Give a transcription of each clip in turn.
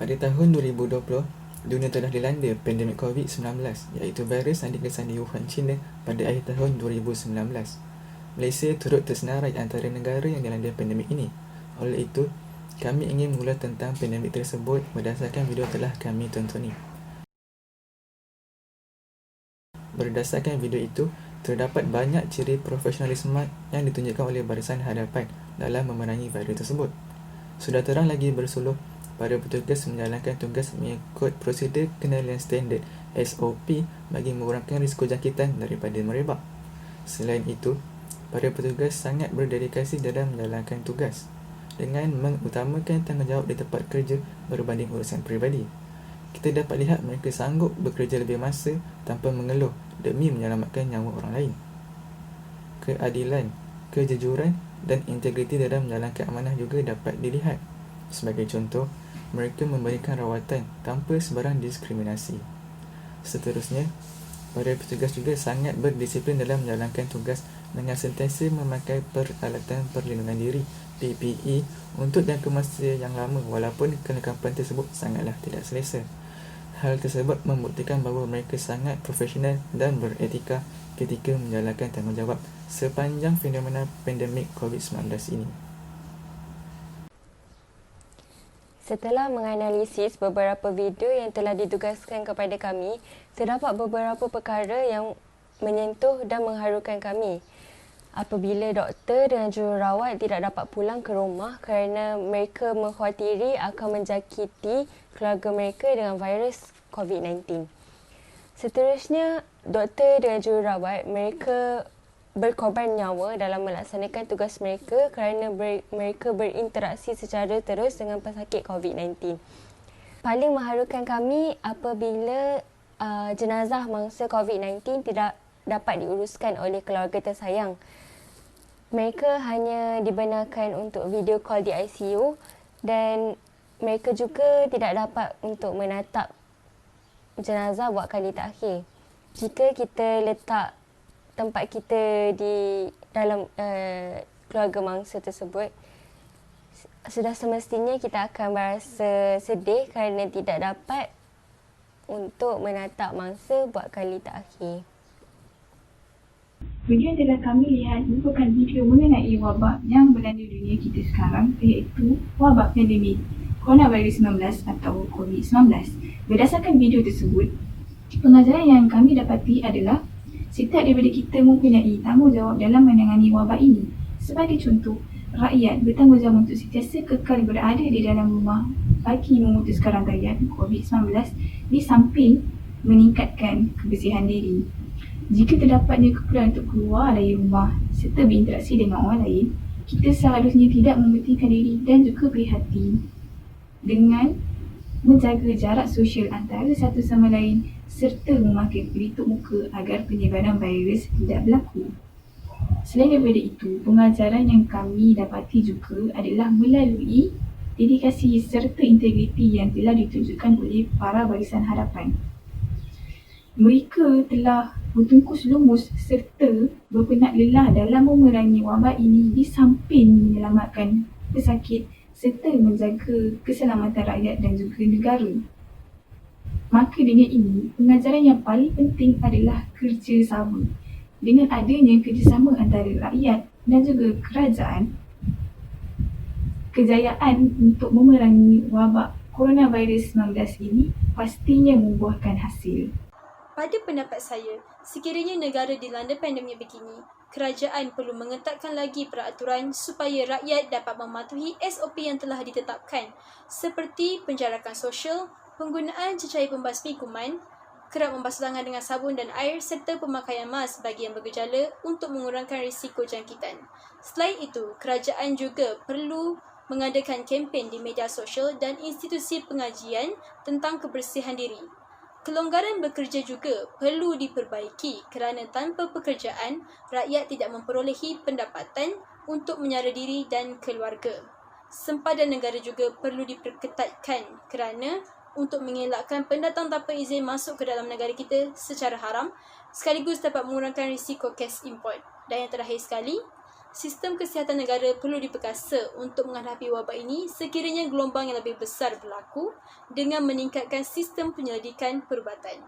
Pada tahun 2020, dunia telah dilanda pandemik COVID-19 iaitu virus yang dikesan di Wuhan, China pada akhir tahun 2019. Malaysia turut tersenarai antara negara yang dilanda pandemik ini. Oleh itu, kami ingin mengulas tentang pandemik tersebut berdasarkan video telah kami tonton. Berdasarkan video itu, terdapat banyak ciri profesionalisme yang ditunjukkan oleh Barisan Hadapan dalam memerangi virus tersebut. Sudah terang lagi bersuluh para petugas menjalankan tugas mengikut prosedur kenalian standard SOP bagi mengurangkan risiko jangkitan daripada merebak. Selain itu, para petugas sangat berdedikasi dalam menjalankan tugas dengan mengutamakan tanggungjawab di tempat kerja berbanding urusan peribadi. Kita dapat lihat mereka sanggup bekerja lebih masa tanpa mengeluh demi menyelamatkan nyawa orang lain. Keadilan, kejujuran dan integriti dalam menjalankan amanah juga dapat dilihat. Sebagai contoh, mereka memberikan rawatan tanpa sebarang diskriminasi. Seterusnya, para petugas juga sangat berdisiplin dalam menjalankan tugas dengan sentiasa memakai peralatan perlindungan diri PPE untuk jangka masa yang lama walaupun kelengkapan tersebut sangatlah tidak selesa. Hal tersebut membuktikan bahawa mereka sangat profesional dan beretika ketika menjalankan tanggungjawab sepanjang fenomena pandemik COVID-19 ini. Setelah menganalisis beberapa video yang telah ditugaskan kepada kami, terdapat beberapa perkara yang menyentuh dan mengharukan kami. Apabila doktor dan jururawat tidak dapat pulang ke rumah kerana mereka mengkhawatiri akan menjangkiti keluarga mereka dengan virus COVID-19. Seterusnya, doktor dan jururawat mereka berkorban nyawa dalam melaksanakan tugas mereka kerana mereka berinteraksi secara terus dengan pesakit COVID-19. Paling mengharukan kami apabila jenazah mangsa COVID-19 tidak dapat diuruskan oleh keluarga tersayang. Mereka hanya dibenarkan untuk video call di ICU dan mereka juga tidak dapat untuk menatap jenazah buat kali terakhir. Jika kita letak tempat kita di dalam keluarga mangsa tersebut, sudah semestinya kita akan berasa sedih kerana tidak dapat untuk menatap mangsa buat kali terakhir. Video yang telah kami lihat merupakan video mengenai wabak yang melanda dunia kita sekarang, iaitu wabak pandemik coronavirus 19 atau COVID-19. Berdasarkan video tersebut, pengajaran yang kami dapati adalah setiap daripada kita mempunyai tanggungjawab dalam menangani wabak ini. Sebagai contoh, rakyat bertanggungjawab untuk sentiasa kekal berada di dalam rumah bagi memutuskan rangkaian COVID-19 di samping meningkatkan kebersihan diri. Jika terdapatnya keperluan untuk keluar dari rumah serta berinteraksi dengan orang lain, kita seharusnya tidak mementingkan diri dan juga berhati dengan menjaga jarak sosial antara satu sama lain serta memakai pelitup muka agar penyebaran virus tidak berlaku. Selain daripada itu, pengajaran yang kami dapati juga adalah melalui dedikasi serta integriti yang telah ditunjukkan oleh para barisan hadapan. Mereka telah bertungkus lumus serta berpenat lelah dalam memerangi wabak ini di samping menyelamatkan pesakit serta menjaga keselamatan rakyat dan juga negara. Maka dengan ini, pengajaran yang paling penting adalah kerjasama. Dengan adanya kerjasama antara rakyat dan juga kerajaan, kejayaan untuk memerangi wabak coronavirus 19 ini pastinya membuahkan hasil. Pada pendapat saya, sekiranya negara dilanda pandemik begini, kerajaan perlu mengetatkan lagi peraturan supaya rakyat dapat mematuhi SOP yang telah ditetapkan seperti penjarakan sosial, penggunaan cecair pembasmi kuman, kerap membasuh tangan dengan sabun dan air serta pemakaian mask bagi yang bergejala untuk mengurangkan risiko jangkitan. Selain itu, kerajaan juga perlu mengadakan kempen di media sosial dan institusi pengajian tentang kebersihan diri. Kelonggaran bekerja juga perlu diperbaiki kerana tanpa pekerjaan, rakyat tidak memperolehi pendapatan untuk menyara diri dan keluarga. Sempadan negara juga perlu diperketatkan kerana untuk mengelakkan pendatang tanpa izin masuk ke dalam negara kita secara haram sekaligus dapat mengurangkan risiko kes import. Dan yang terakhir sekali, Sistem kesihatan negara perlu diperkasa untuk menghadapi wabak ini sekiranya gelombang yang lebih besar berlaku dengan meningkatkan sistem penyelidikan perubatan.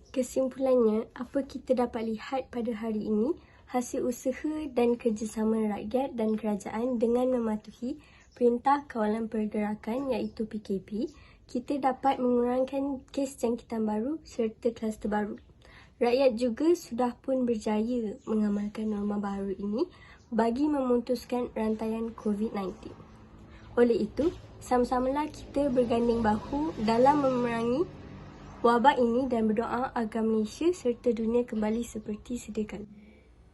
Kesimpulannya, apa kita dapat lihat pada hari ini, hasil usaha dan kerjasama rakyat dan kerajaan dengan mematuhi Perintah Kawalan Pergerakan iaitu PKP, kita dapat mengurangkan kes jangkitan baru serta kluster baru. Rakyat juga sudah pun berjaya mengamalkan norma baru ini bagi memutuskan rantaian COVID-19. Oleh itu, sama-samalah kita berganding bahu dalam memerangi wabak ini dan berdoa agar Malaysia serta dunia kembali seperti sedia kala.